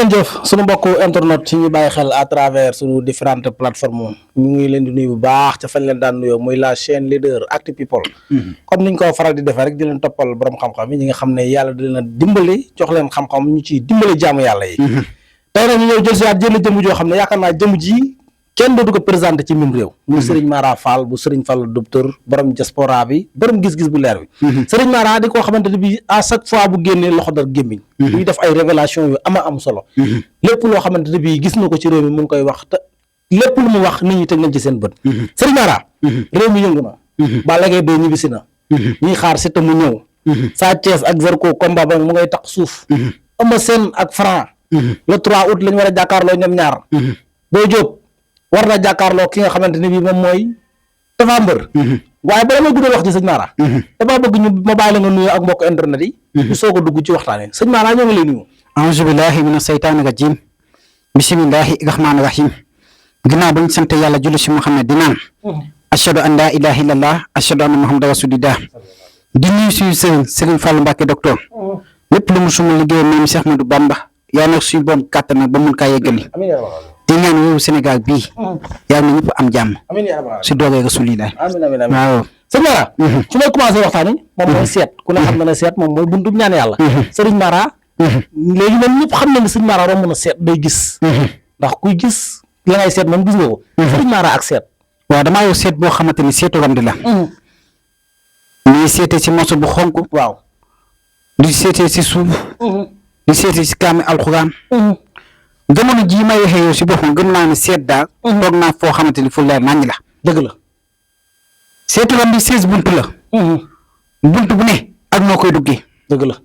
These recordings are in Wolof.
jërëjëf sunu mbokku internet ci ñu bàyyi xel à travers sunu différentes plateformes ñu ngi leen di nuyu bu baax ca fañ leen daan nuyoo muy la chaîne leader Actu People. comme niñ ko faral di defee rek di leen toppal borom xam-xam yi ñi nga xam ne yàlla di leen a dimbali jox leen xam-xam ñu ciy dimbali jaamu yàlla yi. tey nag ñu ñëw jël si waat jënd jëmm joo xam ne yaakaar naa jëmm ji kenn dootu ko présenté ci mim réew. muy Serigne Mara Fall bu Serigne Fall docteur borom diaspora bi borom gis-gis bu leer bi. Serigne Mara di koo xamante ne bii à chaque fois bu génnee loxo dal gémmiñ. muy def ay révélation yu am solo. lépp loo xamante ne bii gis na ko ci réew mi mu ngi koy wax te lépp lu mu wax nit ñi teg nañ ci seen bët. Serigne Mara. réew mi yëngu na. Balla Gaye de ñibbisi na. ñuy xaar Siteu mu ñëw. Sa Thiès ak Zarko combat ba mu ngay tax suuf. Eumeu Sène ak Franc. le 3 août lañ war a jàkkaarloo ñoom ñaar. Boy Diop war na jàkkaarloo ki nga xamante ne bii moom mooy Tapha Mbeur. waaye bala may guddal wax ci sëñ Mara. dama bëgg ñu ma bàyyi la nga nuyoo ak mbokk internet yi. ñu soog a dugg ci waxtaanee sëñ Mara ñoo ngi lay nuyu. auzu billahi mina saytaani rajim bismillahi rahmaani rahim ginnaaw bañ sant yàlla julli si Muhammad di naan ashhadu an laa ilaaha illallah ashhadu anna muhammadan rasulullah di nuyu suñu sëriñ Serigne Fallou Mbacké docteur lépp lu mu suma liggéey maam Cheikh Ahmadou Bamba yaa nag suñu boom kàttan nag ba mun kaa yeggali di ñaan wéewu Sénégal bii yaa na ñëpp am jàmm si doogee rasulillah waaw sëñ Mara su may commencé waxtaan yi moom mooy seet ku ne xam na ne seet moom mooy buntu ñaan yàlla Serigne Mara léegi moom ñëpp xam na ne sëñ Mara romb na seet day gis ndax kuy gis la ngay seet moom gis nga ko Serigne Mara ak seet waaw damaa yow seet boo xamante ni seetu ramdi la ñuy seetee si moso bu xonk waaw di seetee si suuf di seetee si kaami alxuraan jamono jii may waxee yow si boppam gën naa ne seet daal toog naa foo xamante ni fu leer nañ la dëgg la seetu ramdi 16 buntu la buntu bu ne ak noo koy duggee dëgg la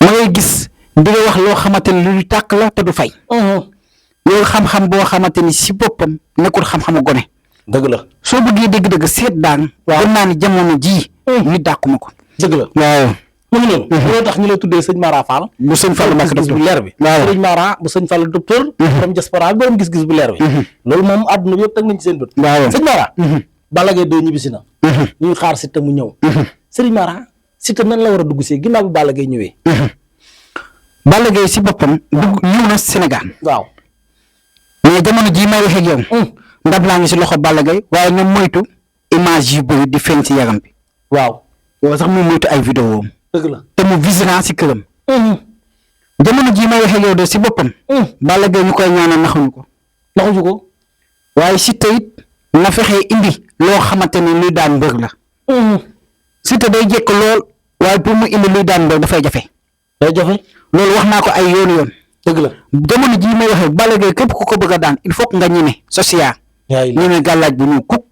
ma ngay gis di nga wax loo xamante ni lu tàkk la te du fay yow xam-xam boo xamante ni si boppam nekkul xam-xamu gone dëgg la soo bëggee dégg-dëgg seet daan gën naa ni jamono jii nit dàquma ko dëgg la waaw mu ngi noonu loolu tax ñu lay tuddee sëñ Mara Fall bu sëñ Fallou Mbacké gis-gis bu leer bi sëñ Mara bu sëñ Fallou docteur borom diaspora bi borom gis-gis bu leer bi loolu moom àdduna bi yëpp teg nañ ci seen bët waaw sëñ Mara Balla Gaye de ñibbisi na ñuy xaar Siteu mu ñëw sëriñ Mara Siteu nan la war a dugg si ginnaaw bi Balla Gaye ñëwee Balla Gaye si boppam dugg ñëw na Sénégal waaw mais jamono jii may waxee ak yow ndab laa ngi si loxo Balla Gaye waaye nga moytu image yu bëri di feeñ si yaram bi waaw yow sax mu moytu ay vidéo dëgg la te mu vigilant si këram jamono jii may waxee ak yow de si boppam Balla Gaye ñu koy ñaanal naxuñu ko waaye Siteu it na fexee indi loo xamante ne luy daan mbër la Siteu day jekk lool waaye pour mu indi luy daan mbër dafay jafe loolu wax naa ko ay yoon dëgg la jamono jii may waxee Balla Gaye képp ku ko bëgg a daan il faut que nga ñeme social ñeme gàllaaj bu ñu kuk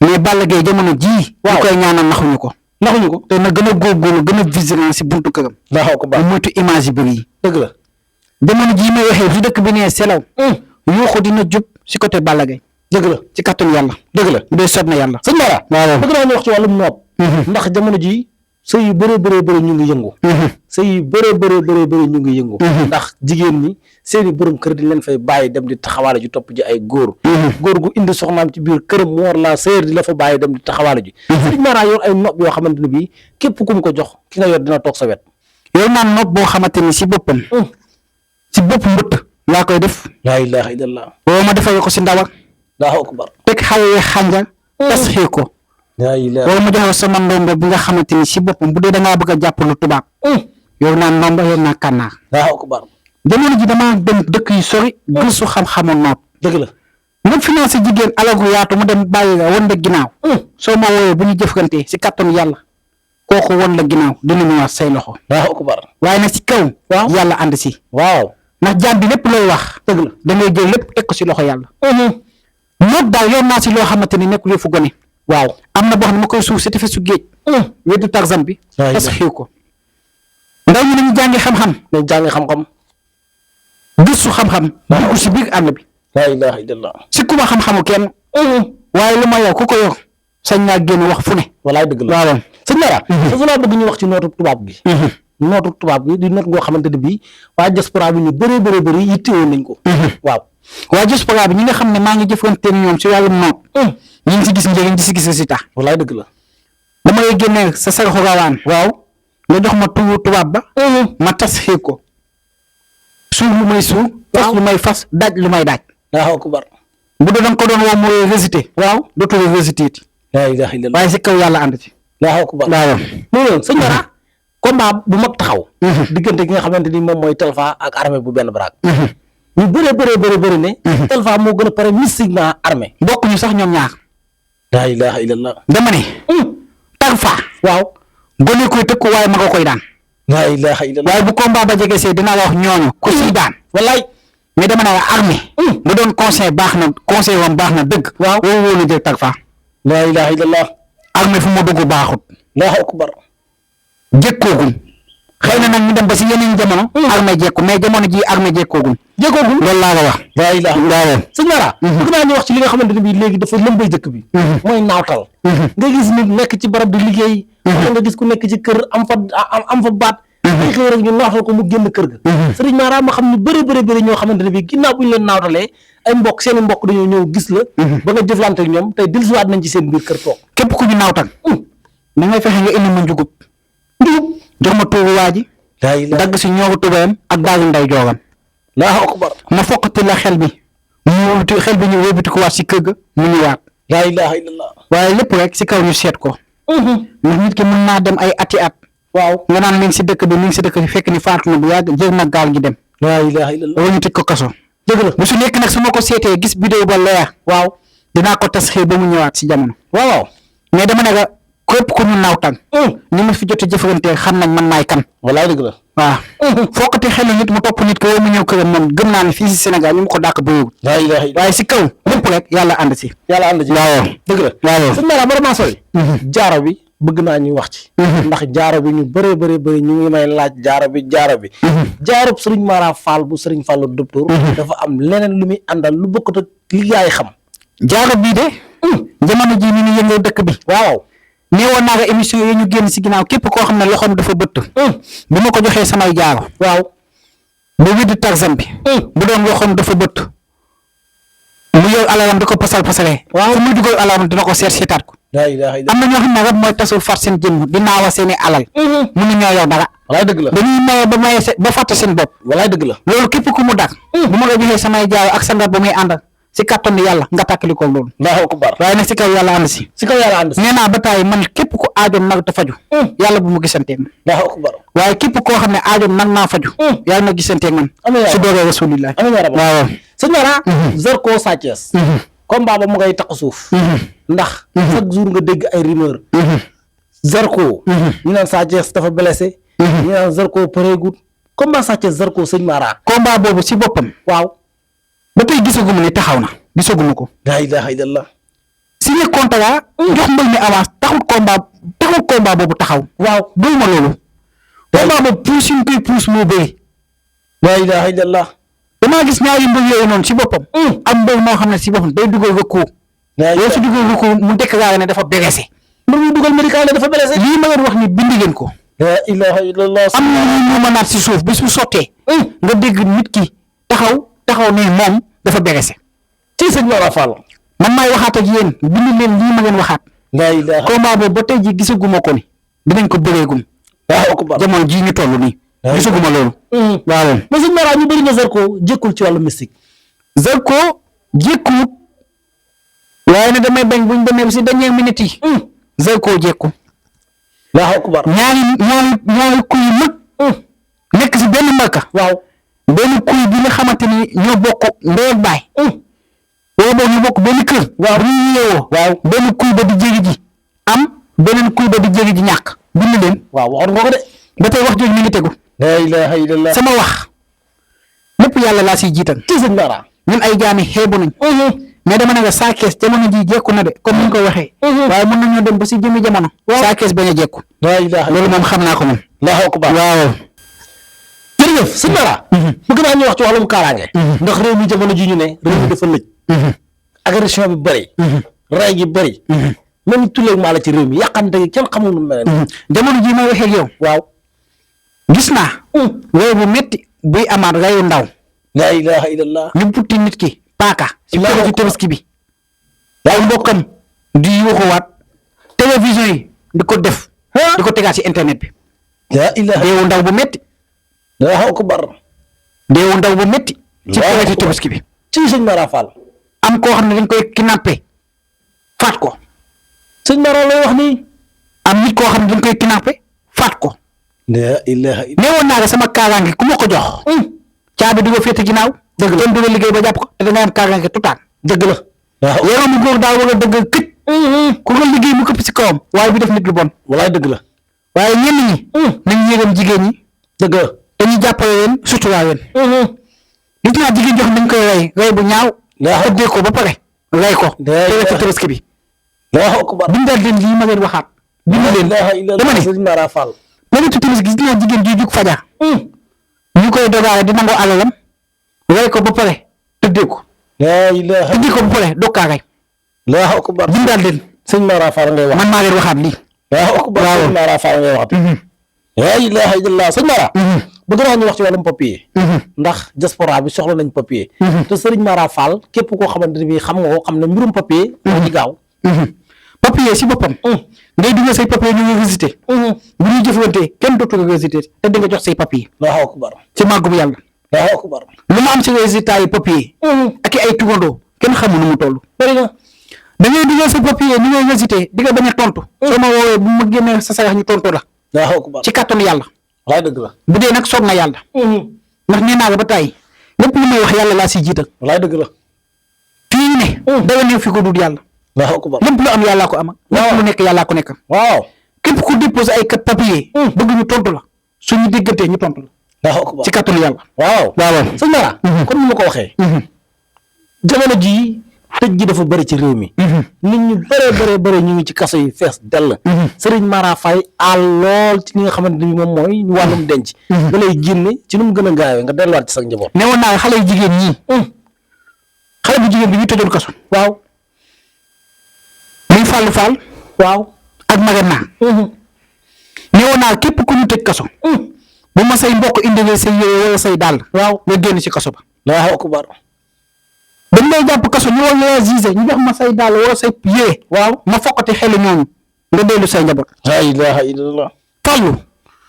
mais Balla Gaye jamono jii ñu koy ñaanal naxuñu ko te na gën a góorgóorlu gën a vigilant si buntu këram mu moytu image yi bëri yi dëgg la jamono jii may waxee fi dëkk bi nee selaw yuuxu dina jub si côté Balla Gaye dëgg la ci kattanu yàlla dëgg la bu dee sot na yàlla sëñ Mara waaw bëgg naa ñu wax ci wàllum nopp ndax jamono ji sëy yu bëree ñu ngi yëngu sëy yu bëree ñu ngi yëngu ndax jigéen ñi seeni borom kër di leen fay bàyyi dem di taxawaale ji topp ji ay góor gu indi soxnaam ci biir këram mu war laa sëyër di la fa bàyyi dem di taxawaale ji sëriñ Mara yor ay nopp yoo xamante ne bii képp ku mu ko jox ki nga yor dina toog sa wet yow naan nopp boo xamante ni si boppam si bopp mbëtt laa koy def laa ilaha illallah boo ma defal ko si ndawal Allahu akbar teg xale xànjar tas xii ko boo ma joxe sama ndombo bi nga xamante ni si boppam bu dee dangaa bëgg a jàpp lu tubaab yow naa ndombo yow naa kànnaar Allahu akbar jamono ji damaa dem dëkk yu sori gëstu xam-xamu nopp dëgg la nga financé jigéen alagu yaatu mu dem bàyyi la wan la ginnaaw soo ma wooyee bu ñu jëfkantee si kattanu yàlla kooku wan la ginnaaw dina ñëwaat say loxo Allahu akbar waaye nag si kaw yàlla ànd si waaw ndax jaam bi lépp looy wax dëgg la da ngay jël lépp teg ko si loxo yàlla nopp daal yoon naa si loo xamante ni nekkul yëfu gone waaw am na boo xam ne ma koy suuf si tefesu géej weddu tarzan bi tas xiw ko ndaw ñi nañu jàngi xam-xam gëstu xam-xam dugg si biir àll bi laa ilaha illallah si kuma xam-xamu kenn waaye lu ma yow ku ko yor sañ naa génn wax fu ne walaay dëgg la waaw sëñ Mara foofu laa bëgg ñu wax ci nootu tubaab gi nootu tubaab gi di noot ngoo xamante ne bii waa diaspora bi ñu bëree yittewoon nañ ko waaw waa diaspora bi ñi nga xam ne maa ngi jëflante ñoom si wàllum noot ñi ngi si gis njëriñ di si gis si tax walaay dëgg la dama lay génneel sa saraxu rawaan waaw nga jox ma tubaab ba ma tas xii ko suuf lu may suuf. fas lu may fas daaj lu may daaj. Allahu akbar. bu dee da nga ko doon woo mooy récité. waaw dootul récité it. la ilaha illallah. waaye si kaw yàlla ànd ci. Allahu akbar. waaw. loolu sëñ Mara. combat bu mag taxaw. diggante gi nga xamante ni moom mooy Talfa ak armée bu benn baraak. ñu bëri ne. Talfa moo gën a pare mystiquement armée. bokk ñu sax ñoom ñaar. la ilaha illallah. dama ne. Talfa. waaw. gone koy tëkku waaye ma nga koy daan. la ilaha illallah. waaye bu combat ba jege see dinaa wax ñooñu. ku siy daan. wallaay. mais dama ne la armée. bu doon conseil baax na conseil wam baax na dëgg. waaw woo na jël Talfa. la ilaha illallah. armée fu mu dugg baaxut. Allahu akbar. jékkoogum. xëy na nag ñu dem ba si yeneen jamono. armée jékku mais jamono ji armée jékkoogum. loolu laa la wax. la ilaha waaw. sëñ Mara. bëgg naa ñu wax ci li nga xamante ne bii léegi dafa lëmbay dëkk bi. mooy naawtal. nga gis nit nekk ci barab di liggéey. nga gis ku nekk ci kër am fa baat. ay xëy rek ñu naawtal ko mu génn kër ga. sëriñ Mara ma xam ne bëri ñoo xamante ne bii ginnaaw bu ñu leen naawtalee ay mbokk seen i mbokk dañoo ñëw gis la. ba nga jëflante ak ñoom tey dellusiwaat nañ ci seen biir kër toog. képp ku ñu naawtal. da ngay fexe nga indi ma njugub. jox ma tuubu waa ji. dagg si ñoo ko tubayam ak baagu nday joogam. Allahu akbar. ma foqati la xel bi. ñu wóobiti ko waat si kër ga mu ñëwaat. la ilaha illallah. waaye lépp rek si kaw ñu seet ko. ndax nit ki mën naa dem ay ati at. waaw nga naan mi ngi si dëkk bi fekk ni faatu na bu yàgg jël na gaal gi dem. la ilaha illallah. wala ñu tëj ko kaso. dëgg la bu su nekk nag su ma ko seetee gis vidéo ba leer. waaw dinaa ko tas xëy ba mu ñëwaat si jamono. waaw mais dama ne la képp ku ñu naawtal. ni ma fi jot a jëfandikoo xam nañ man maay kan. wallaay dëgg la. waaw fokkati xel nit mu topp nit ko yow mu ñëw këram moom gëm naa ne fii si Sénégal ñu mu ko dàq bëriwul. la ilaha illallah. waaye si kaw lépp rek yàlla ànd si. waaw dëgg la waaw. sëñ Mara vraiment sooy. jaaro bi bëgg naa ñu wax ci. ndax jaaro bi ñu bëri ñu ngi may laaj jaaro bi. jaaro sëriñ Mara Fall bu sëriñ Fallu docteur. dafa am leneen lu muy àndal lu bokkut ak li gaa yi xam. jaaro bii de. jamono jii ni ñu yëngoo dëkk bi. waaw. neewoon naa nga émission yi ñu génn si ginnaaw képp koo xam ne loxoom dafa bëtt. bu ma ko joxee samay jaaro. waaw bu widdi taxam bi. bu doon loxoom dafa bëtt. mu yor alalam di ko pasalee. waaw fu muy dugal alalam dina ko seetaat ko. am na ñoo xam ne rek mooy tasul far seen jëmm di naawa seeni alal. mënu ñoo yow dara. walaay dëgg la dañuy maye ba fàtte seen bopp. walaay dëgg la loolu képp ku mu dàq. bu ma la joxee samay jaaro ak sandat ba muy àndal. si kàttan yàlla nga tàkkali ko loolu. Allahu akbar. waaye nag si kaw yàlla ànd si. nee naa ba taay man képp ku aajoom nag te faju. yàlla bu mu gisanteeg man. Allahu akbar. waaye képp koo xam ne aajoom nag naa faju. yàlla na gisanteeg man. su doogee rasulillah. waaw. sëñ Mara. Zarko Sa Thiès. combat ba mu ngay taq suuf. ndax. chaque jour nga dégg ay rumeur. Zarko. ñu naan Sa Thiès dafa blessé. ñu naan Zarko pareegut. combat Sa Thiès Zarko sëñ Mara. combat boobu si boppam. waaw. ba tey gisaguma ne taxaw na gisaguma ko. la ilaha illallah. signé contrat. jox mbër mi avance taxul combat boobu taxaw. waaw doy ma loolu. combat boobu puus ñu koy puus moo bëri. la ilaha illallah. damaa gis ñaari mbër yooyu noonu si boppam. am mbër moo xam ne si boppam day dugal recours. yow si dugal recours mu déclaré ne dafa blessé. mbër mu dugal médical ne dafa blessé. lii ma leen wax ni bind ngeen ko. la ilaha illallah. am na ñu mënaat si suuf bis bu sottee. nga dégg nit ki taxaw ne moom dafa blessé. ci sëñ Mara Fall. man maay waxaat ak yéen bind leen lii ma ngeen waxaat. la ilaha combat boobu ba tey ji gisaguma ko ni dinañ ko bëreegum. waaw akbar. jamono jii ñu toll nii. gisaguma loolu. waaw mais sëñ Mara ñu bëri na Zarko jékkul ci wàllu mystique. Zarko jékkuwut waaye ne damay bañ buñ demee si dernière minute yi. Zarko jékku. waaw akbar. ñaari kuy mag. nekk si benn mbarka. waaw benn kuy bi nga xamante ni ñoo bokk ndey ak baay. wala boog ñu bokk benn kër. waaw bu ñu yeewoo. waaw benn kuy ba di jéggi ji. am beneen kuy ba di jéggi ji ñàkk. bind leen. waaw waxoon nga ko de. ba tey wax jooju mi ngi tegu. la ilaha illallah. sama wax lépp yàlla laa siy jiital. ci sëñ Mara. ñun ay jaami xeebu nañ. mais dama ne nga Sa Thiès jamono ji jekku na de comme ni ñu ko waxee. waaye mën nañoo dem ba si jëmi jamono. Sa Thiès bañ a jekku. la ilaha loolu moom xam naa ko moom. Allahu akbar. waaw. jërëjëf sëñ Mara. bëgg naa ñu wax ci wàllum kaaraange. ndax réew mi jamono ji ñu ne. réew mi dafa lëj. agression bi bëri. ray gi bëri. même tuleeg maa la ci réew mi yàqante gi kenn xamul nu mel. jamono ji may waxee ak yow. waaw gis naa. réew bu métti buy amaat rayu ndaw. la ilaha illallah. ñu putti nit ki paaka. si kër ci tabaski bi. ay mbokkam di yuuxuwaat télévision yi di ko def. di ko tegaat si internet bi. la ilaha réewu ndaw bu métti. Allahu akbar. deewu ndaw bu métti ci période tabaski bi ci sëñ Mara Fall am koo xam ne dañ koy kidnappé faat ko sëñ Mara lay wax nii am nit koo xam ne dañ koy kidnappé faat ko la ilaha illa neewoon naa la sama kaaraange ku ma ko jox caabi du ko féete ginnaaw dëgg la kenn du la liggéey ba jàpp ko te da nga am kaaraange tutaan dëgg la waaw yow mu góor daa war a dëgg këj ku nga liggéey mu këpp si kawam waaye bi def nit lu bon walaay dëgg la waaye ñenn ñi nañ yéegam jigéen ñi dëgg la dañuy jàppale leen suturaa leen gis naa jigéen jox dañ koy rey bu ñaaw tëddee ko ba pare rey ko te ci tabaski bi Allahu akbar bindal leen lii ma leen waxaat bind leen dama ne sëñ Mara Fall ma ne tabaski gis naa jigéen ji jug fajar ñu koy dogaale di nangoo alalam rey ko ba pare tëddee ko la ilaha tëddee ko ba pare dokkaa rey Allahu akbar bindal leen sëñ Mara Fall ngay wax man maa leen waxaat lii Allahu akbar sëñ Mara Fall ngay wax la ilaha illallah sëñ Mara bëgg naa ñu wax ci wàllum papier ndax diaspora bi soxla nañ papier te sëriñ Mara Fall képp koo xamante ne bii xam nga ko xam ne mbirum papier moo ci gaaw papier si boppam ngay dugal say papier ñu ngi visité bu ñuy jëflante kenn dootu ko visité te di nga jox say papier Allahu akbar ci màggu bu yàlla Allahu akbar lu ma am si résultat yi papier ak ay tugandoo kenn xamul nu mu toll bëri na da ngay dugal sa papier ni ngay visité di nga bañ a tontu soo ma woowee bu ma génnee sa sarax ñu tontu la Allahu akbar ci kàttanu yàlla walaay dëgg la bu dee nag soog na yàlla ndax nee naa la ba tey lépp lu may wax yàlla laa si jiital walaay dëgg la fii ñu ne dara néew fi ko dul yàlla Allahu akbar lépp lu am yàllaa ko ama lépp lu nekk yàllaa ko nekk waaw képp ku déposé ay kat papier bëgg ñu tontu la suñu déggantee ñu tontu la Allahu akbar ci kàttanu yàlla waaw waaw sëñ Mara comme ni ma ko waxee jamono jii tëj gi dafa bëri ci réew mi nit ñu bëre ñu ngi ci kaso yi fees dell sëriñ Mara Faye àll lool ci li nga xamante ni moom mooy ñu wàllum denc nga lay génne ci nu mu gën a gaawee nga delluwaat ci sa njaboot ne woon naa xale yu jigéen ñii xale bu jigéen bi ñu tëjoon kaso waaw muy Fallou Fall waaw ak Magana ne woon naa képp ku ñu tëj kaso bu ma say mbokk indilee say yére wala say dàll waaw nga génn ci kaso ba Allahu akbar dañ lay jàpp kaso ñu wala la gisé ñu jox ma say dàll wala say yére waaw ma fokkati xelu ñooñu nga dellu say njaboot la ilaha illallah Fallou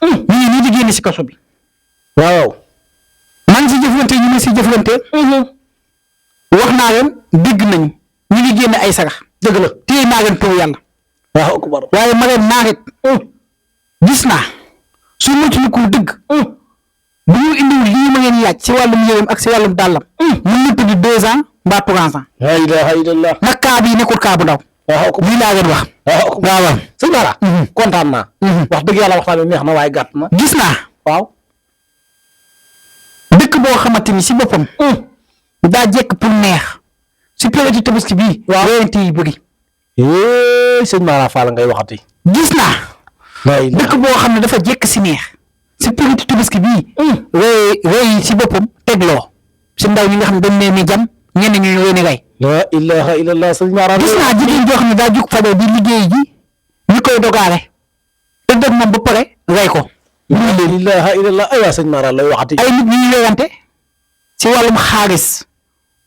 ñu ngi nii di génn ci kaso bi waaw man si jëflante ñu ne si jëflante wax naa leen dégg nañ ñu ngi génn ay sarax dëgg la téye naa leen pour yàlla Allahu akbar waaye ma leen naa gis naa su mucc lu ko dëgg bu ñu indiwul lii ma ngeen laaj si wàllum yéreem ak si wàllum dàllam mën na tëdd 2 ans mbaa 3 ans la ilaha illallah nag kaa bii nekkul kaa bu ndaw lii laa leen wax waaw sëñ Mara kontaan naa wax dëgg yàlla waxtaan bi neex na waaye gàtt na gis naa waaw dëkk boo xamante ni si boppam daa jekk pour neex si période tabaski bii reyante yi bëri sëñ Mara Fall ngay waxati gis naa dëkk boo xam ne dafa jekk si neex si période tabaski bii rey yi si boppam tegloo si ndaw ñi nga xam ne dañ nee ni jam ñenn ñu leen di rey la ilaha illallah sëñ Mara gis naa jigéen joo xam ne daa jug fajo di liggéey ji ñu koy dogaale te dëgg moom ba pare rey ko la ilaha illallah ay waa sëñ Mara lay waxati ay nit ñi ñu weyante si wàllum xaalis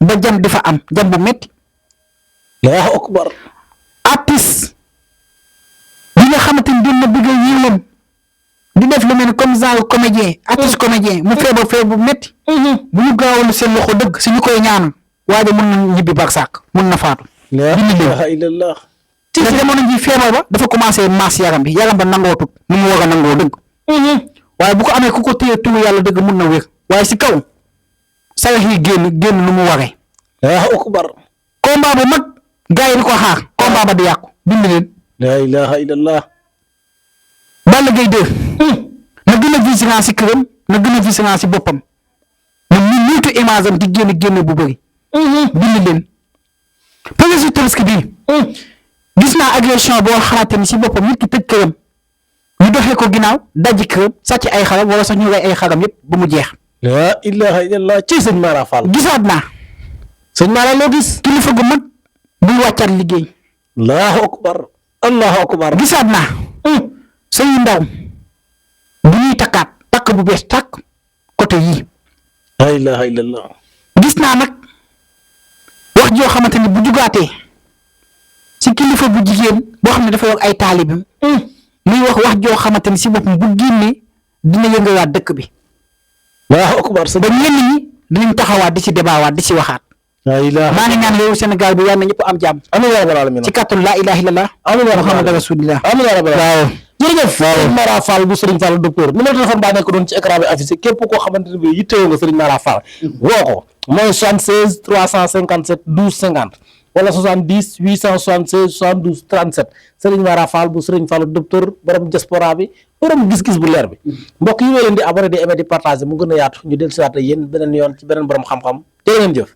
ba jam di fa am jam bu métti Allahu akbar artiste bi nga xamante ni doon na bëgg a yéwén di def lu mel ni comme genre comédien artiste comédien mu feebar bu métti bu ñu gaawal seen loxo dëgg si ñu koy ñaanal waaye mun na ñibbi bak sàkk mun na faatu la ilaha illallah ci jamono ji feebar ba dafa commencé maas yaram bi yaram ba nangoo tut nu mu war a nangoo dëgg waaye bu ko amee ku ko téye tuur yàlla dëgg mun na wér waaye si kaw sarax yi génn nu mu waree Allahu akbar combat bu mag gars yi di ko xaar combat ba di yàqu bind leen la ilaha illallah Balla Gaye 2 na gën a vigilant si këram na gën a vigilant si boppam na mu niitu image am di génn bu bëri bind leen période tabaski bii gis naa agression boo xamante ni si boppam nit ki tëj këram ñu doxee ko ginnaaw dajji këram sàcc ay xaram wala sax ñu rey ay xaram yëpp ba mu jeex la ilaha illallah ci sëñ Mara Fall gisaat naa sëñ Mara loo gis kilifa gu mag buy wàccaat liggéey Allahu akbar gisaat naa sëy ndaw bu ñuy takk bu bees takk côté yii la ilaha illallah gis naa nag wax joo xamante ni bu jugaatee si kilifa bu jigéen boo xam ne dafa yor ay taalibam muy wax joo xamante ni si boppam bu génnee dina yëngawaat dëkk bi Allahu akbar ba ñenn ñi dinañ taxawaat di ci débawaat di ci waxaat. la ilaha maa ngi ñaan yow Sénégal bi yàlla na ñëpp am jàmm. amiin yaa rabbal alamin ci kàttan laa ilaha illallah. amiin yaa rabbal Muhammad alamin rasulillah. amiin yaa rabbal alamin waaw. jërëjëf Serigne Mara Fall bu Serigne Fall docteur numéro téléphone baa nekk doon ci écran bi affiché képp koo xamante ne bi yittewoo nga Serigne Mara Fall woo ko mooy 76 357 12 50 wala 70 876 72 37 Serigne Mara Fall bu Serigne Fall docteur borom diaspora bi borom gis-gis bu leer bi mbokk yi wéy leen di abonné di aimer di partager mu gën a yaatu ñu dellu si waat yéen beneen yoon ci beneen borom xam-xam jërë ngeen jëf